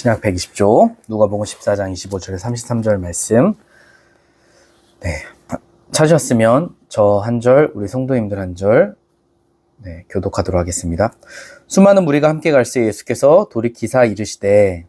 신약 120조, 누가복음 14장 25절에 33절 말씀. 네, 찾으셨으면 저 한 절, 우리 성도님들 한 절, 교독하도록 하겠습니다. 수많은 무리가 함께 갈새 예수께서 돌이키사 이르시되,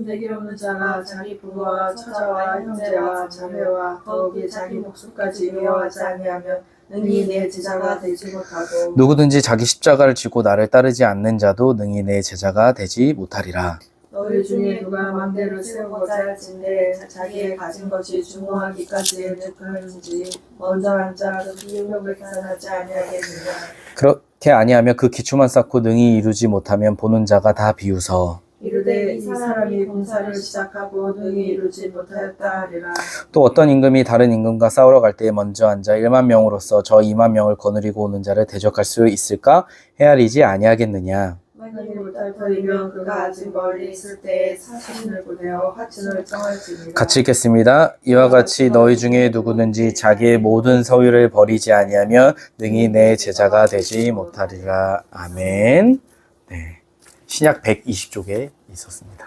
대기 없는 자가 자기 부모와 처자와 형제와 자매와 더욱이 자기 목숨까지 미워하지 아니하면 능히 내 제자가 되지 못하고, 누구든지 자기 십자가를 지고 나를 따르지 않는 자도 능히 내 제자가 되지 못하리라. 너희 중에 누가 망대를 세우고자 할진대 자기의 가진 것이 중용하기까지 득하는지 먼저 앉아 그 비용력을 계산하지 아니하겠느냐. 그렇게 아니하면 그 기초만 쌓고 능히 이루지 못하면 보는 자가 다 비웃어 이르되 이 사람이 봉사를 시작하고 능히 이루지 못하였다 하리라. 또 어떤 임금이 다른 임금과 싸우러 갈 때에 먼저 앉아 1만 명으로서 저 2만 명을 거느리고 오는 자를 대적할 수 있을까? 헤아리지 아니하겠느냐. 만일 못할 터이면 그가 아직 멀리 있을 때에 사신을 보내어 화친을 정할지니라. 같이 읽겠습니다. 이와 같이 너희 중에 누구든지 자기의 모든 소유를 버리지 아니하면 능히 내 제자가 되지 못하리라. 아멘. 네, 신약 120쪽에 있었습니다.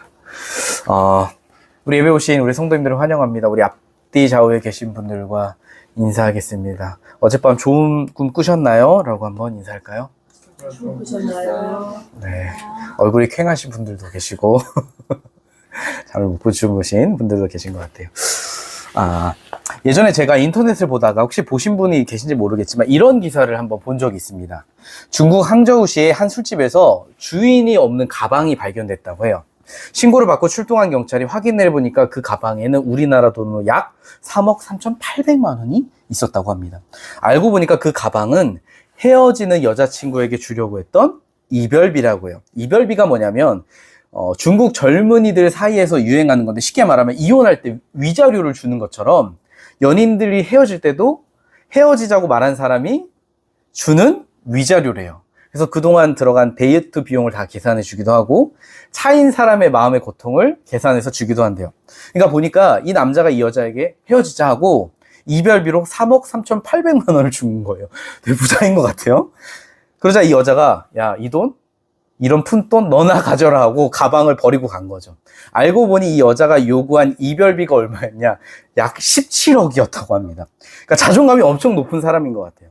우리 예배 오신 우리 성도님들을 환영합니다. 우리 앞뒤 좌우에 계신 분들과 인사하겠습니다. 어젯밤 좋은 꿈 꾸셨나요? 라고 한번 인사할까요? 보셨나요? 네, 얼굴이 퀭하신 분들도 계시고 잠을 못 주무신 분들도 계신 것 같아요. 예전에 제가 인터넷을 보다가 혹시 보신 분이 계신지 모르겠지만 이런 기사를 한번 본 적이 있습니다. 중국 항저우시의 한 술집에서 주인이 없는 가방이 발견됐다고 해요. 신고를 받고 출동한 경찰이 확인을 해보니까 그 가방에는 우리나라 돈으로 약 3억 3,800만 원이 있었다고 합니다. 알고 보니까 그 가방은 헤어지는 여자친구에게 주려고 했던 이별비라고 해요. 이별비가 뭐냐면 중국 젊은이들 사이에서 유행하는 건데, 쉽게 말하면 이혼할 때 위자료를 주는 것처럼 연인들이 헤어질 때도 헤어지자고 말한 사람이 주는 위자료래요. 그래서 그동안 들어간 데이트 비용을 다 계산해 주기도 하고 차인 사람의 마음의 고통을 계산해서 주기도 한대요. 그러니까 보니까 이 남자가 이 여자에게 헤어지자 하고 이별비로 3억 3,800만 원을 준 거예요. 되게 부자인 것 같아요. 그러자 이 여자가 야, 이 돈? 이런 푼돈 너나 가져라 하고 가방을 버리고 간 거죠. 알고 보니 이 여자가 요구한 이별비가 얼마였냐? 약 17억이었다고 합니다. 그러니까 자존감이 엄청 높은 사람인 것 같아요.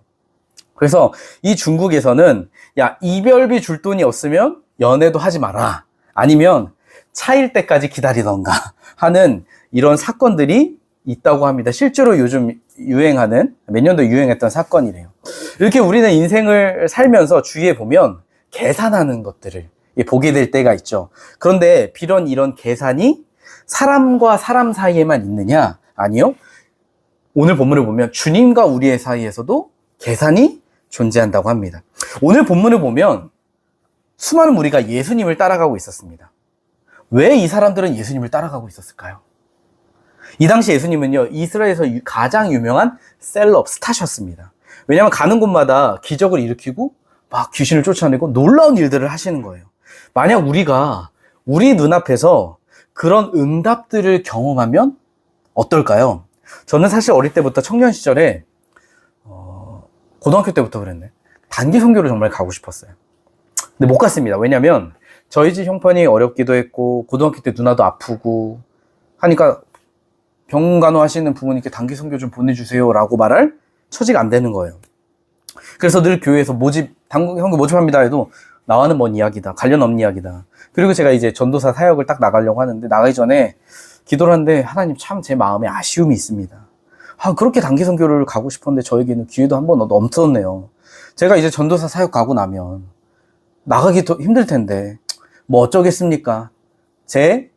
그래서 이 중국에서는 야, 이별비 줄 돈이 없으면 연애도 하지 마라. 아니면 차일 때까지 기다리던가 하는 이런 사건들이 있다고 합니다. 실제로 요즘 유행하는, 몇 년도 유행했던 사건이래요. 이렇게 우리는 인생을 살면서 주위에 보면 계산하는 것들을 보게 될 때가 있죠. 그런데 비록 이런 계산이 사람과 사람 사이에만 있느냐? 아니요. 오늘 본문을 보면 주님과 우리의 사이에서도 계산이 존재한다고 합니다. 오늘 본문을 보면 수많은 무리가 예수님을 따라가고 있었습니다. 왜 이 사람들은 예수님을 따라가고 있었을까요? 이 당시 예수님은요, 이스라엘에서 가장 유명한 셀럽, 스타셨습니다. 왜냐하면 가는 곳마다 기적을 일으키고 막 귀신을 쫓아내고 놀라운 일들을 하시는 거예요. 만약 우리가 우리 눈앞에서 그런 응답들을 경험하면 어떨까요? 저는 사실 어릴 때부터 청년 시절에 고등학교 때부터 그랬네. 단기 선교를 정말 가고 싶었어요. 근데 못 갔습니다. 왜냐면 저희 집 형편이 어렵기도 했고 고등학교 때 누나도 아프고 하니까 병원 간호하시는 부모님께 단기 선교 좀 보내주세요 라고 말할 처지가 안 되는 거예요. 그래서 늘 교회에서 단기 선교 모집합니다 해도 나와는 먼 이야기다, 관련 없는 이야기다. 그리고 제가 이제 전도사 사역을 딱 나가려고 하는데 나가기 전에 기도를 하는데 하나님 참 제 마음에 아쉬움이 있습니다. 그렇게 단기 선교를 가고 싶었는데 저에게는 기회도 한 번 없었네요. 제가 이제 전도사 사역 가고 나면 나가기 더 힘들 텐데 뭐 어쩌겠습니까? 제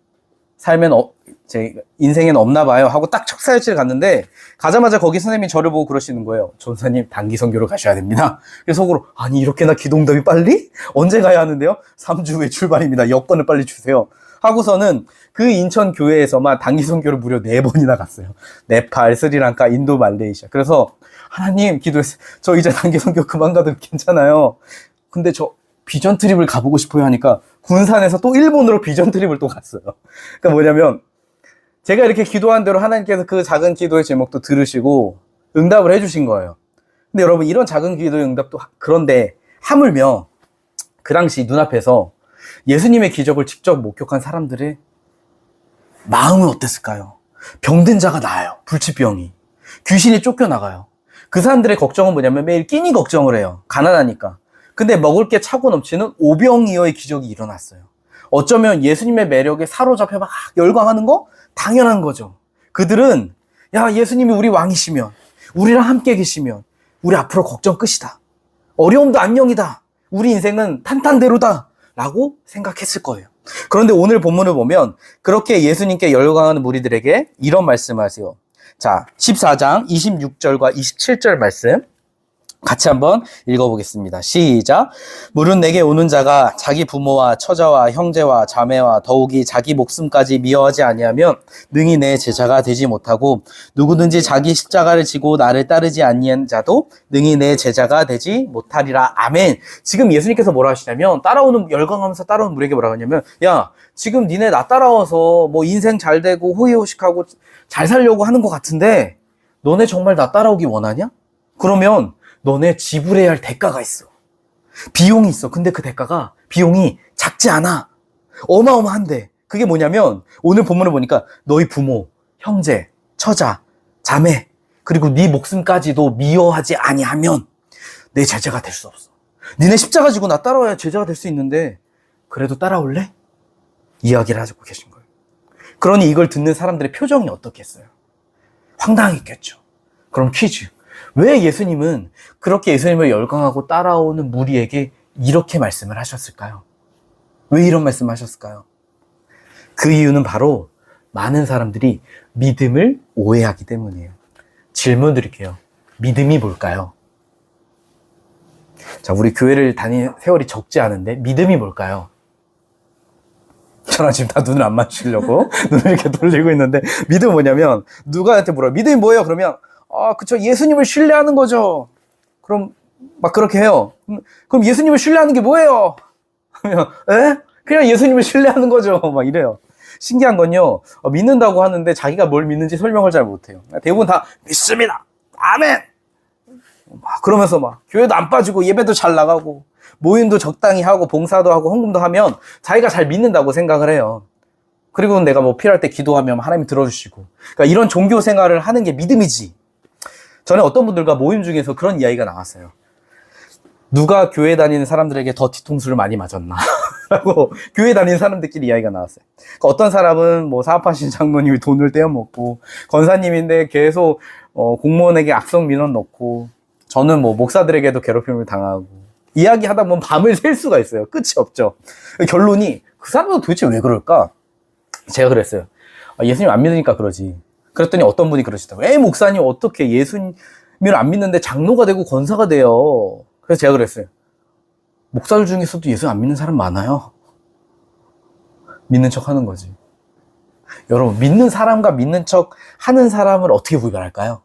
인생에는 없나 봐요 하고 딱 척사일치를 갔는데 가자마자 거기 선생님이 저를 보고 그러시는 거예요. 전사님 단기 선교를 가셔야 됩니다. 그래서 속으로 아니 이렇게나 기도응답이 빨리? 언제 가야 하는데요? 3주 후에 출발입니다. 여권을 빨리 주세요. 하고서는 그 인천 교회에서만 단기 선교를 무려 4번이나 갔어요. 네팔, 스리랑카, 인도, 말레이시아. 그래서 하나님 기도했어요. 저 이제 단기 선교 그만 가도 괜찮아요. 근데 저 비전 트립을 가보고 싶어요 하니까 군산에서 또 일본으로 비전 트립을 또 갔어요. 그러니까 뭐냐면 제가 이렇게 기도한 대로 하나님께서 그 작은 기도의 제목도 들으시고 응답을 해주신 거예요. 근데 여러분 이런 작은 기도의 응답도 그런데 하물며 그 당시 눈앞에서 예수님의 기적을 직접 목격한 사람들의 마음은 어땠을까요? 병든 자가 나아요. 불치병이. 귀신이 쫓겨나가요. 그 사람들의 걱정은 뭐냐면 매일 끼니 걱정을 해요. 가난하니까. 근데 먹을 게 차고 넘치는 오병이어의 기적이 일어났어요. 어쩌면 예수님의 매력에 사로잡혀 막 열광하는 거? 당연한 거죠. 그들은 야, 예수님이 우리 왕이시면, 우리랑 함께 계시면 우리 앞으로 걱정 끝이다. 어려움도 안녕이다. 우리 인생은 탄탄대로다. 라고 생각했을 거예요. 그런데 오늘 본문을 보면 그렇게 예수님께 열광하는 무리들에게 이런 말씀을 하세요. 자, 14장 26절과 27절 말씀 같이 한번 읽어보겠습니다. 시작. 물은 내게 오는 자가 자기 부모와 처자와 형제와 자매와 더욱이 자기 목숨까지 미워하지 아니하면 능히 내 제자가 되지 못하고 누구든지 자기 십자가를 지고 나를 따르지 아니한 자도 능히 내 제자가 되지 못하리라. 아멘. 지금 예수님께서 뭐라 하시냐면 열광하면서 따라오는 무리에게 뭐라 하냐면 야, 지금 니네 나 따라와서 뭐 인생 잘 되고 호의호식하고 잘 살려고 하는 것 같은데 너네 정말 나 따라오기 원하냐? 그러면 너네 지불해야 할 대가가 있어. 비용이 있어. 근데 그 비용이 작지 않아. 어마어마한데. 그게 뭐냐면 오늘 본문을 보니까 너희 부모, 형제, 처자, 자매 그리고 네 목숨까지도 미워하지 아니하면 내 제자가 될 수 없어. 니네 십자가 지고 나 따라와야 제자가 될 수 있는데 그래도 따라올래? 이야기를 하고 계신 거예요. 그러니 이걸 듣는 사람들의 표정이 어떻겠어요? 황당했겠죠. 그럼 퀴즈. 왜 예수님은 그렇게 예수님을 열광하고 따라오는 무리에게 이렇게 말씀을 하셨을까요? 왜 이런 말씀을 하셨을까요? 그 이유는 바로 많은 사람들이 믿음을 오해하기 때문이에요. 질문 드릴게요. 믿음이 뭘까요? 자, 우리 교회를 다닌 세월이 적지 않은데 믿음이 뭘까요? 저랑 지금 다 눈을 안 맞추려고 눈을 이렇게 돌리고 있는데 믿음은 뭐냐면 누가한테 물어요. 믿음이 뭐예요? 그러면 그쵸. 예수님을 신뢰하는 거죠. 그럼 막 그렇게 해요. 그럼 예수님을 신뢰하는 게 뭐예요? 그냥 예수님을 신뢰하는 거죠. 막 이래요. 신기한 건요. 믿는다고 하는데 자기가 뭘 믿는지 설명을 잘 못해요. 대부분 다 믿습니다. 아멘. 막 그러면서 막 교회도 안 빠지고 예배도 잘 나가고 모임도 적당히 하고 봉사도 하고 헌금도 하면 자기가 잘 믿는다고 생각을 해요. 그리고 내가 뭐 필요할 때 기도하면 하나님이 들어주시고. 그러니까 이런 종교 생활을 하는 게 믿음이지. 전에 어떤 분들과 모임 중에서 그런 이야기가 나왔어요. 누가 교회 다니는 사람들에게 더 뒤통수를 많이 맞았나 라고 교회 다니는 사람들끼리 이야기가 나왔어요. 그러니까 어떤 사람은 뭐 사업하시는 장로님이 돈을 떼어먹고 건사님인데 계속 공무원에게 악성 민원 넣고 저는 뭐 목사들에게도 괴롭힘을 당하고 이야기하다 보면 밤을 샐 수가 있어요. 끝이 없죠. 결론이 그 사람은 도대체 왜 그럴까? 제가 그랬어요. 예수님 안 믿으니까 그러지. 그랬더니 어떤 분이 그러시더라고요. 목사님 어떻게 예수님을 안 믿는데 장로가 되고 권사가 돼요. 그래서 제가 그랬어요. 목사들 중에서도 예수 안 믿는 사람 많아요. 믿는 척 하는 거지. 여러분, 믿는 사람과 믿는 척 하는 사람을 어떻게 구별할까요?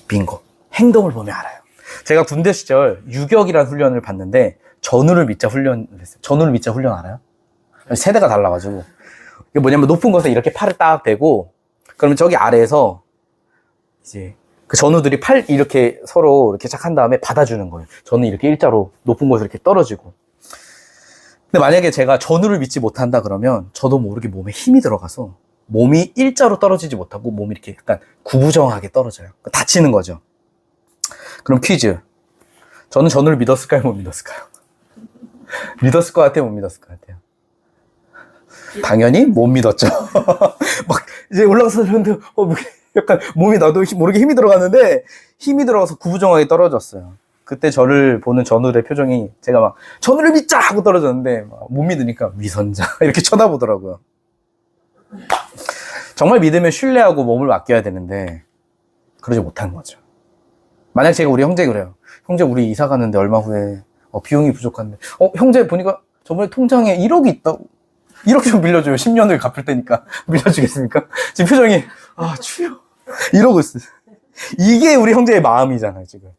빙고. 행동을 보면 알아요. 제가 군대 시절 유격이라는 훈련을 받는데 전우를 믿자 훈련을 했어요. 전우를 믿자 훈련 알아요? 세대가 달라가지고. 이게 뭐냐면 높은 곳에 이렇게 팔을 딱 대고 그러면 저기 아래에서 이제 그 전우들이 팔 이렇게 서로 이렇게 착 한 다음에 받아주는 거예요. 저는 이렇게 일자로 높은 곳에 이렇게 떨어지고. 근데 만약에 제가 전우를 믿지 못한다 그러면 저도 모르게 몸에 힘이 들어가서 몸이 일자로 떨어지지 못하고 몸이 이렇게 약간 구부정하게 떨어져요. 다치는 거죠. 그럼 퀴즈. 저는 전우를 믿었을까요? 못 믿었을까요? 믿었을 것 같아요? 못 믿었을 것 같아요? 당연히 못 믿었죠. 막 이제 올라가서 그런데 약간 몸이 나도 모르게 힘이 들어갔는데 힘이 들어가서 구부정하게 떨어졌어요. 그때 저를 보는 전우의 표정이 제가 막 전우를 믿자 하고 떨어졌는데 못 믿으니까 위선자 이렇게 쳐다보더라고요. 정말 믿으면 신뢰하고 몸을 맡겨야 되는데 그러지 못한 거죠. 만약 제가 우리 형제 그래요. 형제 우리 이사 가는데 얼마 후에 비용이 부족한데 형제 보니까 저번에 통장에 1억이 있다고. 1억 좀 빌려줘요. 10년을 갚을 테니까 빌려주겠습니까? 지금 표정이 주여 이러고 있어요. 이게 우리 형제의 마음이잖아요 지금.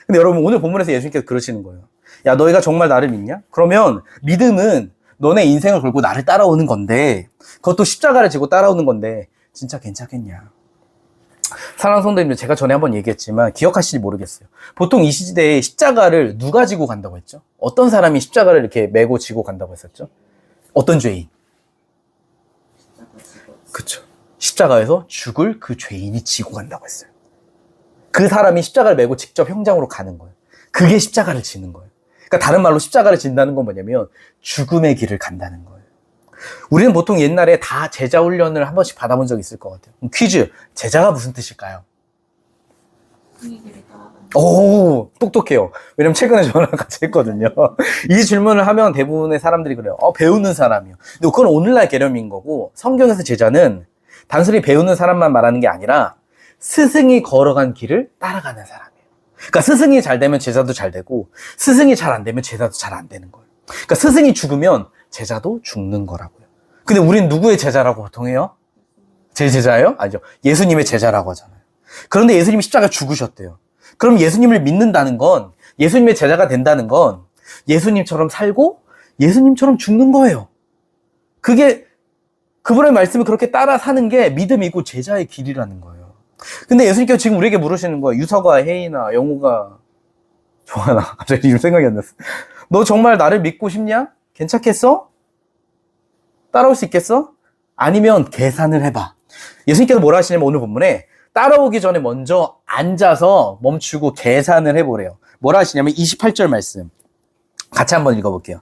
근데 여러분 오늘 본문에서 예수님께서 그러시는 거예요. 야 너희가 정말 나를 믿냐? 그러면 믿음은 너네 인생을 걸고 나를 따라오는 건데 그것도 십자가를 지고 따라오는 건데 진짜 괜찮겠냐? 사랑하는 성도님들 제가 전에 한번 얘기했지만 기억하실지 모르겠어요. 보통 이 시대에 십자가를 누가 지고 간다고 했죠? 어떤 사람이 십자가를 이렇게 메고 지고 간다고 했었죠? 어떤 죄인? 그쵸. 십자가에서 죽을 그 죄인이 지고 간다고 했어요. 그 사람이 십자가를 메고 직접 형장으로 가는 거예요. 그게 십자가를 지는 거예요. 그러니까 다른 말로 십자가를 진다는 건 뭐냐면 죽음의 길을 간다는 거예요. 우리는 보통 옛날에 다 제자 훈련을 한 번씩 받아본 적 있을 것 같아요. 퀴즈, 제자가 무슨 뜻일까요? 오, 똑똑해요. 왜냐면 최근에 저랑 같이 했거든요. 이 질문을 하면 대부분의 사람들이 그래요. 배우는 사람이요. 근데 그건 오늘날 개념인 거고, 성경에서 제자는 단순히 배우는 사람만 말하는 게 아니라 스승이 걸어간 길을 따라가는 사람이에요. 그러니까 스승이 잘 되면 제자도 잘 되고, 스승이 잘 안 되면 제자도 잘 안 되는 거예요. 그러니까 스승이 죽으면 제자도 죽는 거라고요. 근데 우린 누구의 제자라고 보통 해요? 제 제자예요? 아니죠. 예수님의 제자라고 하잖아요. 그런데 예수님이 십자가 죽으셨대요. 그럼 예수님을 믿는다는 건, 예수님의 제자가 된다는 건 예수님처럼 살고 예수님처럼 죽는 거예요. 그게 그분의 말씀을 그렇게 따라 사는 게 믿음이고 제자의 길이라는 거예요. 근데 예수님께서 지금 우리에게 물으시는 거예요. 유서가, 혜인아, 영호가, 조하나, 갑자기 이름 생각이 안 났어. 너 정말 나를 믿고 싶냐? 괜찮겠어? 따라올 수 있겠어? 아니면 계산을 해봐. 예수님께서 뭐라 하시냐면 오늘 본문에 따라오기 전에 먼저 앉아서 멈추고 계산을 해보래요. 뭐라 하시냐면 28절 말씀. 같이 한번 읽어볼게요.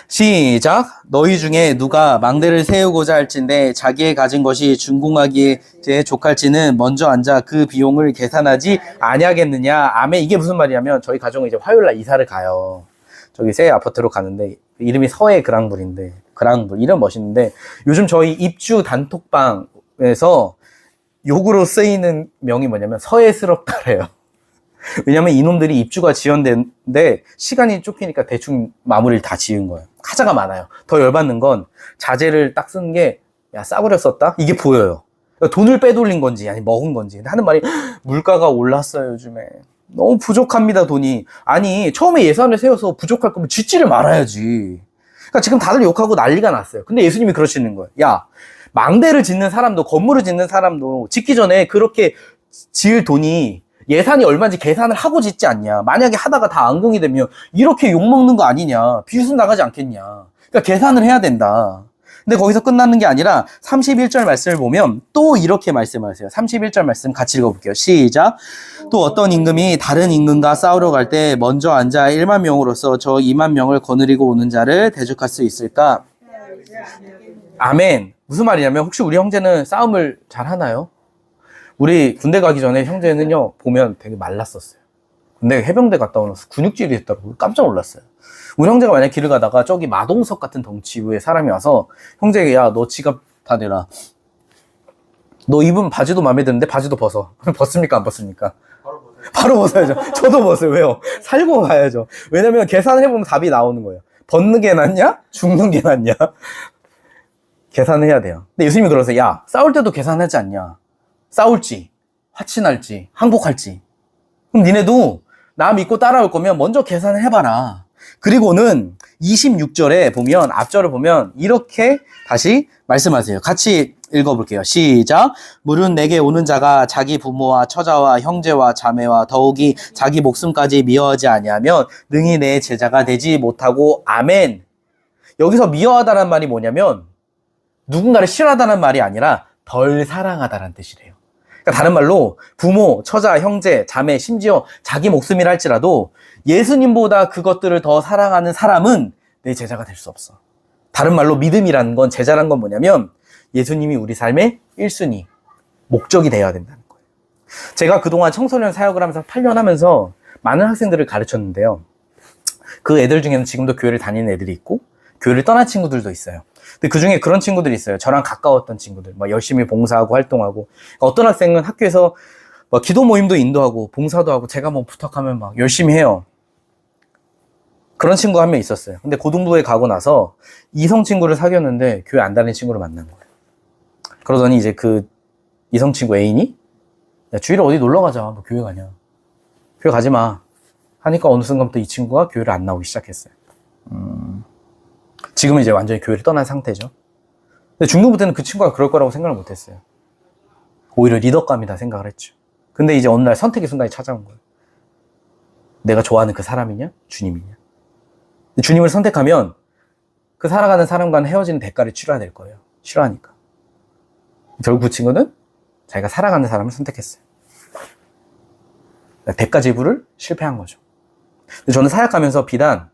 시작. 너희 중에 누가 망대를 세우고자 할진대 자기의 가진 것이 준공하기에 족할지는 먼저 앉아 그 비용을 계산하지 아니하겠느냐. 아멘. 이게 무슨 말이냐면 저희 가정은 이제 화요일날 이사를 가요. 저기 새 아파트로 가는데 이름이 서해 그랑블인데 그랑블 이름 멋있는데 요즘 저희 입주 단톡방에서 욕으로 쓰이는 명이 뭐냐면 서해스럽다래요. 왜냐면 이놈들이 입주가 지연됐는데 시간이 쫓기니까 대충 마무리를 다 지은 거예요. 하자가 많아요. 더 열받는 건 자재를 딱 쓴 게 야 싸구려 썼다? 이게 보여요. 돈을 빼돌린 건지 아니 먹은 건지 하는 말이 물가가 올랐어요 요즘에. 너무 부족합니다 돈이. 아니 처음에 예산을 세워서 부족할 거면 짓지를 말아야지. 그러니까 지금 다들 욕하고 난리가 났어요. 근데 예수님이 그러시는 거예요. 야 망대를 짓는 사람도 건물을 짓는 사람도 짓기 전에 그렇게 지을 돈이 예산이 얼마인지 계산을 하고 짓지 않냐. 만약에 하다가 다 앙공이 되면 이렇게 욕먹는 거 아니냐. 비웃음 나가지 않겠냐. 그러니까 계산을 해야 된다. 근데 거기서 끝나는 게 아니라 31절 말씀을 보면 또 이렇게 말씀하세요. 31절 말씀 같이 읽어볼게요. 시작. 또 어떤 임금이 다른 임금과 싸우러 갈 때 먼저 앉아 1만 명으로서 저 2만 명을 거느리고 오는 자를 대적할 수 있을까? 아멘. 무슨 말이냐면 혹시 우리 형제는 싸움을 잘 하나요? 우리 군대 가기 전에 형제는요 보면 되게 말랐었어요. 근데 해병대 갔다 오면서 근육질이 됐다고 깜짝 놀랐어요. 우리 형제가 만약 길을 가다가 저기 마동석 같은 덩치의 사람이 와서 형제에게 야 너 지갑 다 내라. 너 입은 바지도 마음에 드는데 바지도 벗어. 벗습니까 안 벗습니까? 바로 벗어야죠. 저도 벗어요. 왜요? 살고 가야죠. 왜냐면 계산해보면 답이 나오는 거예요. 벗는 게 낫냐? 죽는 게 낫냐? 계산을 해야 돼요. 근데 예수님이 그러세요. 야 싸울 때도 계산하지 않냐? 싸울지 화친할지 항복할지 그럼 니네도 나 믿고 따라올 거면 먼저 계산을 해봐라. 그리고는 26절에 보면 앞절을 보면 이렇게 다시 말씀하세요. 같이 읽어볼게요. 시작. 물은 내게 오는 자가 자기 부모와 처자와 형제와 자매와 더욱이 자기 목숨까지 미워하지 아니하면 능히 내 제자가 되지 못하고. 아멘. 여기서 미워하다는 말이 뭐냐면 누군가를 싫어하다는 말이 아니라 덜 사랑하다는 뜻이래요. 그러니까 다른 말로 부모, 처자, 형제, 자매, 심지어 자기 목숨이라 할지라도 예수님보다 그것들을 더 사랑하는 사람은 내 제자가 될 수 없어. 다른 말로 믿음이라는 건, 제자란 건 뭐냐면 예수님이 우리 삶의 1순위, 목적이 되어야 된다는 거예요. 제가 그동안 청소년 사역을 하면서 8년 하면서 많은 학생들을 가르쳤는데요. 그 애들 중에는 지금도 교회를 다니는 애들이 있고 교회를 떠난 친구들도 있어요. 근데 그 중에 그런 친구들이 있어요. 저랑 가까웠던 친구들, 막 열심히 봉사하고 활동하고. 어떤 학생은 학교에서 막 기도 모임도 인도하고 봉사도 하고 제가 뭐 부탁하면 막 열심히 해요. 그런 친구가 한 명 있었어요. 근데 고등부에 가고 나서 이성 친구를 사귀었는데 교회 안 다니는 친구를 만난 거예요. 그러더니 이제 그 이성 친구 애인이 야 주일에 어디 놀러 가자. 너 교회 가냐? 교회 가지 마. 하니까 어느 순간부터 이 친구가 교회를 안 나오기 시작했어요. 지금은 이제 완전히 교회를 떠난 상태죠. 근데 중등부 때는 그 친구가 그럴 거라고 생각을 못 했어요. 오히려 리더감이다 생각을 했죠. 근데 이제 어느 날 선택의 순간이 찾아온 거예요. 내가 좋아하는 그 사람이냐? 주님이냐? 주님을 선택하면 그 살아가는 사람과는 헤어지는 대가를 치러야 될 거예요. 싫어하니까. 결국 그 친구는 자기가 사랑하는 사람을 선택했어요. 대가 지불을 실패한 거죠. 근데 저는 사역하면서 비단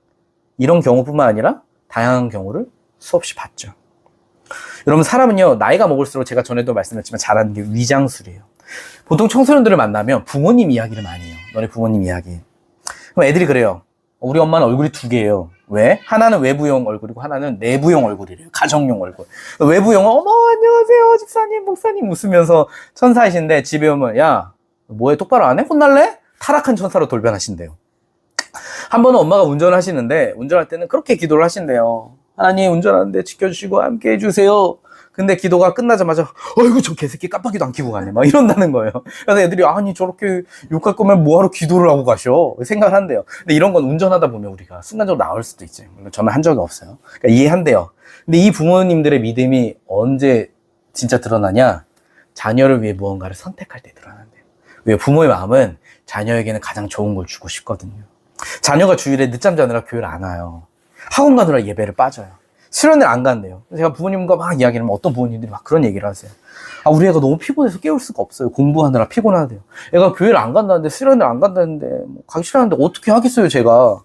이런 경우뿐만 아니라 다양한 경우를 수없이 봤죠. 여러분, 사람은요, 나이가 먹을수록 제가 전에도 말씀드렸지만 잘하는 게 위장술이에요. 보통 청소년들을 만나면 부모님 이야기를 많이 해요. 너네 부모님 이야기. 그럼 애들이 그래요. 우리 엄마는 얼굴이 두 개예요. 왜? 하나는 외부용 얼굴이고 하나는 내부용 얼굴이래요. 가정용 얼굴. 외부용은 어머 안녕하세요 집사님 목사님 웃으면서 천사이신데 집에 오면 야 뭐해 똑바로 안 해? 혼날래? 타락한 천사로 돌변하신대요. 한 번은 엄마가 운전을 하시는데 운전할 때는 그렇게 기도를 하신대요. 하나님 운전하는데 지켜주시고 함께 해주세요. 근데 기도가 끝나자마자 어이구 저 개새끼 깜빡이도 안 켜고 가네 막 이런다는 거예요. 그래서 애들이 아니 저렇게 욕할 거면 뭐하러 기도를 하고 가셔 생각을 한대요. 근데 이런 건 운전하다 보면 우리가 순간적으로 나올 수도 있지. 물론 저는 한 적이 없어요. 그러니까 이해한대요. 근데 이 부모님들의 믿음이 언제 진짜 드러나냐? 자녀를 위해 무언가를 선택할 때 드러난대요. 왜? 부모의 마음은 자녀에게는 가장 좋은 걸 주고 싶거든요. 자녀가 주일에 늦잠 자느라 교회를 안 와요. 학원 가느라 예배를 빠져요. 수련회를 안 간대요. 제가 부모님과 막 이야기를 하면 어떤 부모님들이 막 그런 얘기를 하세요. 아, 우리 애가 너무 피곤해서 깨울 수가 없어요. 공부하느라 피곤하대요. 애가 교회를 안 간다는데, 수련회를 안 간다는데, 뭐 가기 싫어하는데 어떻게 하겠어요, 제가.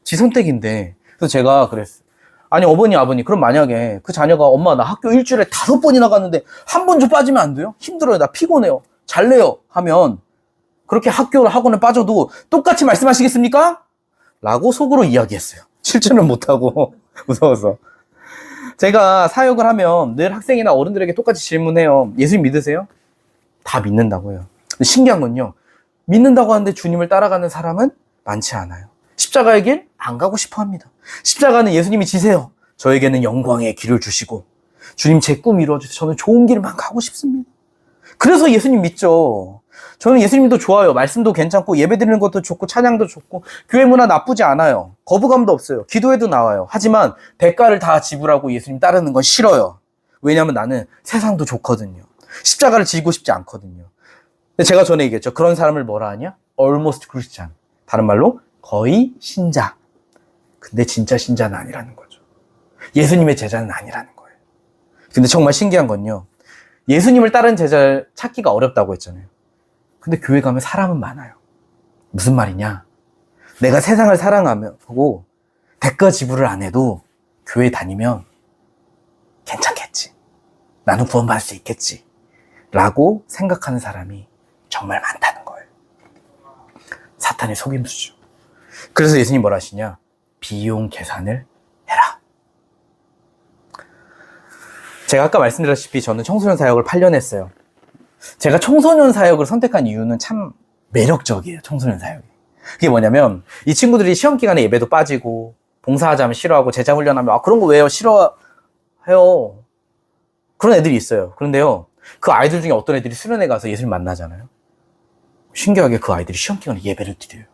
지 선택인데. 그래서 제가 그랬어요. 아니, 어머니, 아버님, 그럼 만약에 그 자녀가 엄마, 나 학교 일주일에 5번이나 갔는데 한 번 좀 빠지면 안 돼요? 힘들어요. 나 피곤해요. 잘래요. 하면 그렇게 학원에 빠져도 똑같이 말씀하시겠습니까? 라고 속으로 이야기했어요. 실천을 못하고 무서워서. 제가 사역을 하면 늘 학생이나 어른들에게 똑같이 질문해요. 예수님 믿으세요? 다 믿는다고 해요. 근데 신기한 건요. 믿는다고 하는데 주님을 따라가는 사람은 많지 않아요. 십자가의 길 안 가고 싶어 합니다. 십자가는 예수님이 지세요. 저에게는 영광의 길을 주시고 주님 제 꿈 이루어주세요. 저는 좋은 길만 가고 싶습니다. 그래서 예수님 믿죠. 저는 예수님도 좋아요. 말씀도 괜찮고 예배 드리는 것도 좋고 찬양도 좋고 교회 문화 나쁘지 않아요. 거부감도 없어요. 기도에도 나와요. 하지만 대가를 다 지불하고 예수님 따르는 건 싫어요. 왜냐하면 나는 세상도 좋거든요. 십자가를 지고 싶지 않거든요. 근데 제가 전에 얘기했죠. 그런 사람을 뭐라 하냐? Almost Christian. 다른 말로 거의 신자. 근데 진짜 신자는 아니라는 거죠. 예수님의 제자는 아니라는 거예요. 근데 정말 신기한 건요. 예수님을 따른 제자를 찾기가 어렵다고 했잖아요. 근데 교회 가면 사람은 많아요. 무슨 말이냐? 내가 세상을 사랑하고 대가 지불을 안 해도 교회 다니면 괜찮겠지. 나는 구원받을 수 있겠지. 라고 생각하는 사람이 정말 많다는 거예요. 사탄의 속임수죠. 그래서 예수님 뭐라 하시냐? 비용 계산을 해라. 제가 아까 말씀드렸다시피 저는 청소년 사역을 8년 했어요. 제가 청소년 사역을 선택한 이유는 참 매력적이에요. 청소년 사역이. 그게 뭐냐면 이 친구들이 시험 기간에 예배도 빠지고 봉사하자면 싫어하고 제자 훈련하면 아 그런 거 왜요? 싫어해요. 그런 애들이 있어요. 그런데요. 그 아이들 중에 어떤 애들이 수련회 가서 예수님 만나잖아요. 신기하게 그 아이들이 시험 기간에 예배를 드려요.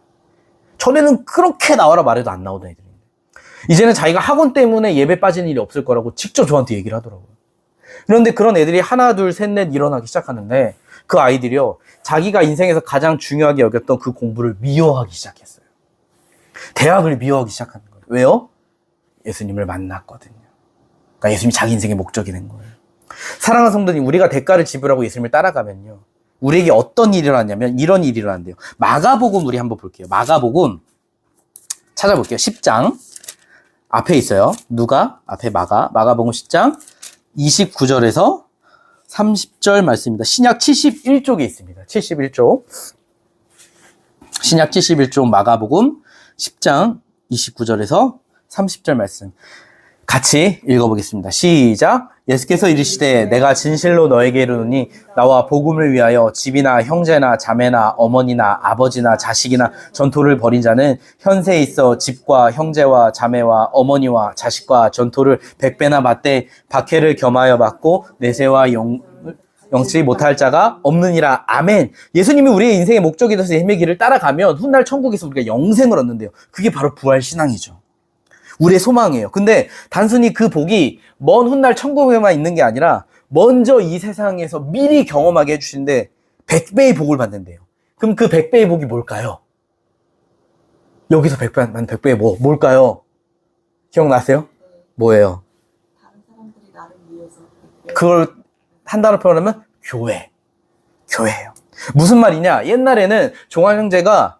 전에는 그렇게 나와라 말해도 안 나오던 애들인데 이제는 자기가 학원 때문에 예배 빠지는 일이 없을 거라고 직접 저한테 얘기를 하더라고요. 그런데 그런 애들이 하나, 둘, 셋, 넷 일어나기 시작하는데 그 아이들이요. 자기가 인생에서 가장 중요하게 여겼던 그 공부를 미워하기 시작했어요. 대학을 미워하기 시작하는 거예요. 왜요? 예수님을 만났거든요. 그러니까 예수님이 자기 인생의 목적이 된 거예요. 사랑하는 성도님, 우리가 대가를 지불하고 예수님을 따라가면요. 우리에게 어떤 일이 일어났냐면 이런 일이 일어난대요. 마가복음 우리 한번 볼게요. 마가복음 찾아볼게요. 10장 앞에 있어요. 누가? 앞에 마가복음 10장 29절에서 30절 말씀입니다. 신약 71쪽에 있습니다. 71쪽. 신약 71쪽 마가복음 10장 29절에서 30절 말씀. 같이 읽어보겠습니다. 시작. 예수께서 이르시되 내가 진실로 너에게 이르노니 나와 복음을 위하여 집이나 형제나 자매나 어머니나 아버지나 자식이나 전토를 벌인 자는 현세에 있어 집과 형제와 자매와 어머니와 자식과 전토를 100배나 받되 박해를 겸하여 받고 내세와 영치 못할 자가 없느니라. 아멘. 예수님이 우리의 인생의 목적이 되어서 예수님의 길을 따라가면 훗날 천국에서 우리가 영생을 얻는데요. 그게 바로 부활신앙이죠. 우리의 소망이에요. 근데 단순히 그 복이 먼 훗날 천국에만 있는 게 아니라 먼저 이 세상에서 미리 경험하게 해주시는데 100배의 복을 받는데요. 그럼 그 100배의 복이 뭘까요? 여기서 100배의 뭘까요? 기억나세요? 뭐예요? 다른 사람들이 나를 위해서 그걸 한 단어 표현하면 교회예요. 무슨 말이냐? 옛날에는 종환 형제가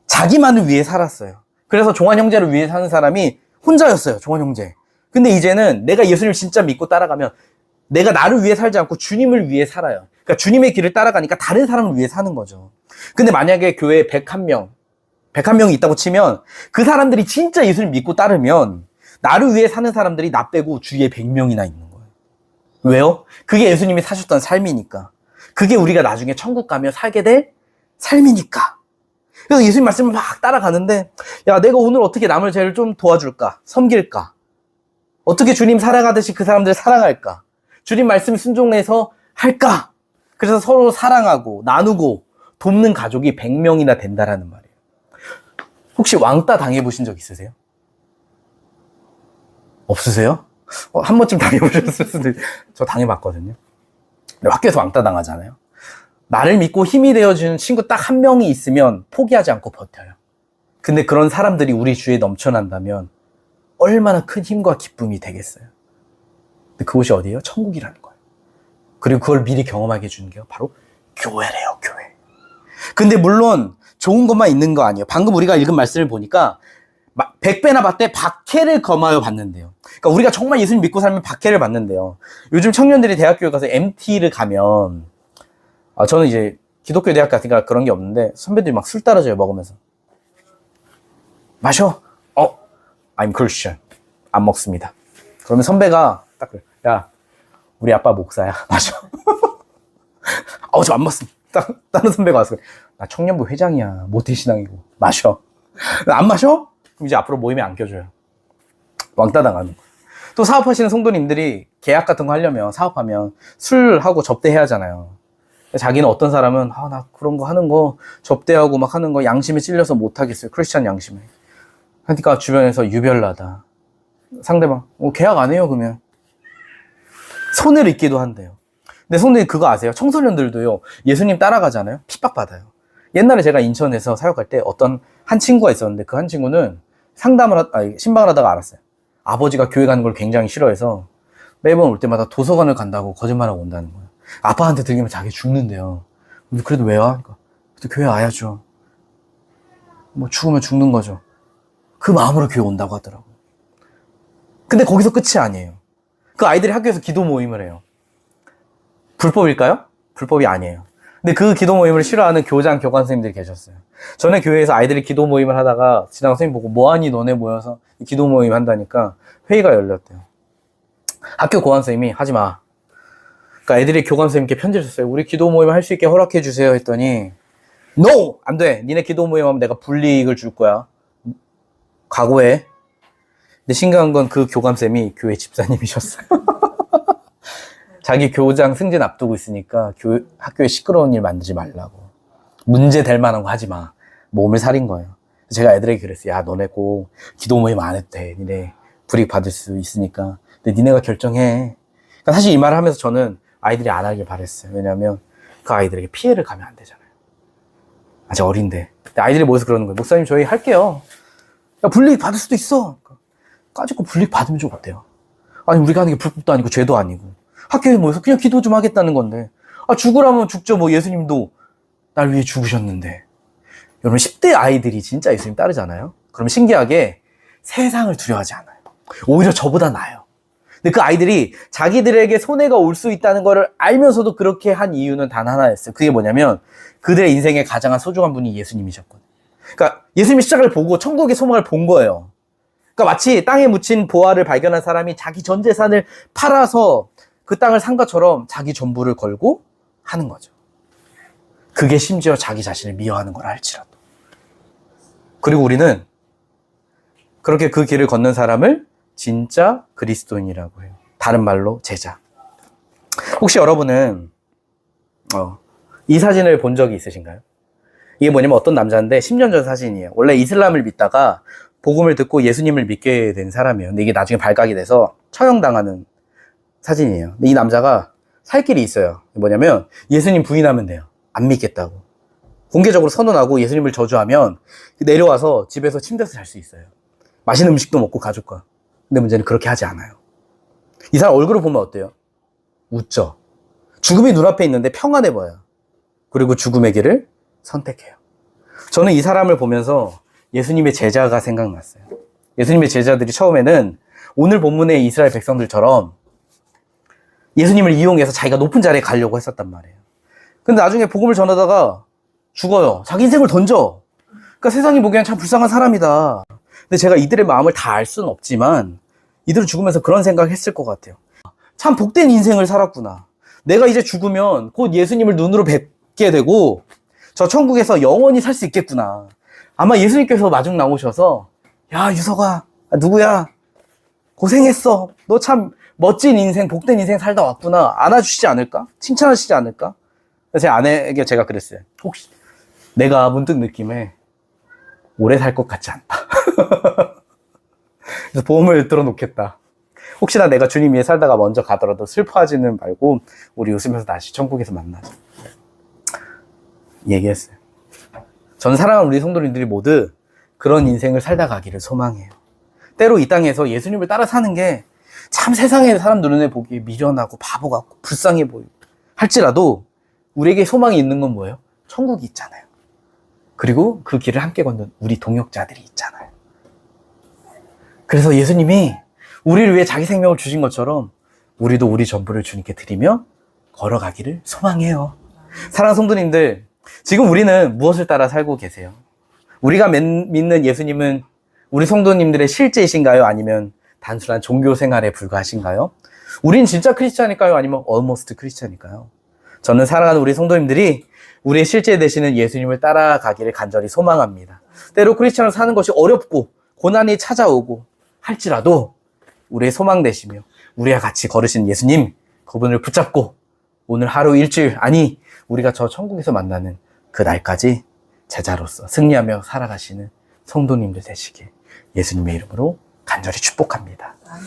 자기만을 위해 살았어요. 그래서 종환 형제를 위해 사는 사람이 혼자였어요. 종환 형제. 근데 이제는 내가 예수님을 진짜 믿고 따라가면 내가 나를 위해 살지 않고 주님을 위해 살아요. 그러니까 주님의 길을 따라가니까 다른 사람을 위해 사는 거죠. 근데 만약에 교회에 101명이 있다고 치면 그 사람들이 진짜 예수를 믿고 따르면 나를 위해 사는 사람들이 나 빼고 주위에 100명이나 있는 거예요. 왜요? 그게 예수님이 사셨던 삶이니까. 그게 우리가 나중에 천국 가며 살게 될 삶이니까. 그래서 예수님 말씀을 막 따라가는데 야, 내가 오늘 어떻게 남을 죄를 좀 도와줄까? 섬길까? 어떻게 주님 사랑하듯이 그 사람들을 사랑할까? 주님 말씀 순종해서 할까? 그래서 서로 사랑하고 나누고 돕는 가족이 100명이나 된다라는 말이에요. 혹시 왕따 당해보신 적 있으세요? 없으세요? 한 번쯤 당해보셨을 수도 있어요. 저 당해봤거든요. 학교에서 왕따 당하잖아요. 나를 믿고 힘이 되어주는 친구 딱 한 명이 있으면 포기하지 않고 버텨요. 근데 그런 사람들이 우리 주위에 넘쳐난다면 얼마나 큰 힘과 기쁨이 되겠어요. 근데 그곳이 어디예요? 천국이라는 거예요. 그리고 그걸 미리 경험하게 해주는 게 바로 교회래요, 교회. 근데 물론 좋은 것만 있는 거 아니에요. 방금 우리가 읽은 말씀을 보니까 100배나 받되 박해를 검하여 받는데요. 그러니까 우리가 정말 예수님 믿고 살면 박해를 받는데요. 요즘 청년들이 대학교에 가서 MT를 가면 저는 이제 기독교 대학 같으니까 그런 게 없는데 선배들이 막 술 따라줘요, 먹으면서. 마셔. I'm Christian. 안 먹습니다. 그러면 선배가 딱 그래. 야, 우리 아빠 목사야. 마셔. 저 안 먹습니다. 다른 선배가 와서 그래. 나 청년부 회장이야. 모태신앙이고. 마셔. 안 마셔? 그럼 이제 앞으로 모임에 안 껴줘요. 왕따 당하는 거예요. 또 사업하시는 성도님들이 계약 같은 거 하려면 사업하면 술하고 접대해야 하잖아요. 자기는 어떤 사람은 나 그런 거 하는 거 접대하고 막 하는 거 양심에 찔려서 못 하겠어요. 크리스찬 양심에. 그러니까 주변에서 유별나다. 상대방 계약 안 해요 그러면. 손해를 입기도 한대요. 근데 성도님 그거 아세요? 청소년들도요 예수님 따라가잖아요. 핍박받아요. 옛날에 제가 인천에서 사역할 때 어떤 한 친구가 있었는데 그 한 친구는 신방을 하다가 알았어요. 아버지가 교회 가는 걸 굉장히 싫어해서 매번 올 때마다 도서관을 간다고 거짓말하고 온다는 거예요. 아빠한테 들리면 자기 죽는데요. 근데 그래도 왜 와? 그러니까 그래도 교회 와야죠. 뭐 죽으면 죽는 거죠. 그 마음으로 교회 온다고 하더라고요. 근데 거기서 끝이 아니에요. 그 아이들이 학교에서 기도 모임을 해요. 불법일까요? 불법이 아니에요. 근데 그 기도 모임을 싫어하는 교장, 교관 선생님들이 계셨어요. 전에 교회에서 아이들이 기도 모임을 하다가 지나간 선생님 보고 뭐하니 너네 모여서 기도 모임 한다니까 회의가 열렸대요. 학교 교관 선생님이 하지 마. 그러니까 애들이 교관 선생님께 편지를 썼어요. 우리 기도 모임 할 수 있게 허락해 주세요 했더니 NO! 안 돼. 니네 기도 모임 하면 내가 불이익을 줄 거야. 각오해. 근데 신기한 건 그 교감쌤이 교회 집사님이셨어요. 자기 교장 승진 앞두고 있으니까 학교에 시끄러운 일 만들지 말라고. 문제 될 만한 거 하지 마. 몸을 사린 거예요. 제가 애들에게 그랬어요. 야, 너네 꼭 기도 모임 안 해도 돼. 니네 불이익 받을 수 있으니까. 근데 니네가 결정해. 그러니까 사실 이 말을 하면서 저는 아이들이 안 하길 바랬어요. 왜냐하면 그 아이들에게 피해를 가면 안 되잖아요. 아직 어린데. 근데 아이들이 모여서 그러는 거예요. 목사님 저희 할게요. 야, 불이익 받을 수도 있어. 까짓거 불이익 받으면 좀 어때요? 아니 우리가 하는 게 불법도 아니고 죄도 아니고 학교에 모여서 그냥 기도 좀 하겠다는 건데 죽으라면 죽죠. 뭐 예수님도 날 위해 죽으셨는데. 여러분 10대 아이들이 진짜 예수님 따르잖아요. 그럼 신기하게 세상을 두려워하지 않아요. 오히려 저보다 나아요. 근데 그 아이들이 자기들에게 손해가 올 수 있다는 거를 알면서도 그렇게 한 이유는 단 하나였어요. 그게 뭐냐면 그들의 인생에 가장 소중한 분이 예수님이셨거든요. 그러니까 예수님의 시작을 보고 천국의 소망을 본 거예요. 그러니까 마치 땅에 묻힌 보화를 발견한 사람이 자기 전 재산을 팔아서 그 땅을 산 것처럼 자기 전부를 걸고 하는 거죠. 그게 심지어 자기 자신을 미워하는 걸 알지라도. 그리고 우리는 그렇게 그 길을 걷는 사람을 진짜 그리스도인이라고 해요. 다른 말로 제자. 혹시 여러분은 이 사진을 본 적이 있으신가요? 이게 뭐냐면 어떤 남자인데 10년 전 사진이에요. 원래 이슬람을 믿다가 복음을 듣고 예수님을 믿게 된 사람이에요. 근데 이게 나중에 발각이 돼서 처형당하는 사진이에요. 근데 이 남자가 살 길이 있어요. 뭐냐면 예수님 부인하면 돼요. 안 믿겠다고. 공개적으로 선언하고 예수님을 저주하면 내려와서 집에서 침대에서 잘 수 있어요. 맛있는 음식도 먹고 가족과. 근데 문제는 그렇게 하지 않아요. 이 사람 얼굴을 보면 어때요? 웃죠. 죽음이 눈앞에 있는데 평안해 보여요. 그리고 죽음의 길을 선택해요. 저는 이 사람을 보면서 예수님의 제자가 생각났어요. 예수님의 제자들이 처음에는 오늘 본문의 이스라엘 백성들처럼 예수님을 이용해서 자기가 높은 자리에 가려고 했었단 말이에요. 근데 나중에 복음을 전하다가 죽어요. 자기 인생을 던져. 그러니까 세상이 보기엔 참 불쌍한 사람이다. 근데 제가 이들의 마음을 다 알 수는 없지만 이들은 죽으면서 그런 생각을 했을 것 같아요. 참 복된 인생을 살았구나. 내가 이제 죽으면 곧 예수님을 눈으로 뵙게 되고 저 천국에서 영원히 살 수 있겠구나. 아마 예수님께서 마중 나오셔서 야 유서가 누구야? 고생했어. 너 참 멋진 인생, 복된 인생 살다 왔구나. 안아주시지 않을까? 칭찬하시지 않을까? 제 아내에게 제가 그랬어요. 혹시 내가 문득 느낌에 오래 살 것 같지 않다. 그래서 보험을 들어놓겠다. 혹시나 내가 주님 위에 살다가 먼저 가더라도 슬퍼하지는 말고 우리 웃으면서 다시 천국에서 만나자. 얘기했어요. 전 사랑하는 우리 성도님들이 모두 그런 인생을 살다 가기를 소망해요. 때로 이 땅에서 예수님을 따라 사는 게 참 세상의 사람들 눈에 보기에 미련하고 바보 같고 불쌍해 보이고 할지라도 우리에게 소망이 있는 건 뭐예요? 천국이 있잖아요. 그리고 그 길을 함께 걷는 우리 동역자들이 있잖아요. 그래서 예수님이 우리를 위해 자기 생명을 주신 것처럼 우리도 우리 전부를 주님께 드리며 걸어가기를 소망해요. 사랑하는 성도님들, 지금 우리는 무엇을 따라 살고 계세요? 우리가 믿는 예수님은 우리 성도님들의 실제이신가요? 아니면 단순한 종교 생활에 불과하신가요? 우린 진짜 크리스찬일까요? 아니면 almost 크리스찬일까요? 저는 사랑하는 우리 성도님들이 우리의 실제 되시는 예수님을 따라가기를 간절히 소망합니다. 때로 크리스찬으로 사는 것이 어렵고 고난이 찾아오고 할지라도 우리의 소망 되시며 우리와 같이 걸으신 예수님, 그분을 붙잡고 오늘 하루 일주일, 아니 우리가 저 천국에서 만나는 그 날까지 제자로서 승리하며 살아가시는 성도님들 되시길 예수님의 이름으로 간절히 축복합니다. 아멘.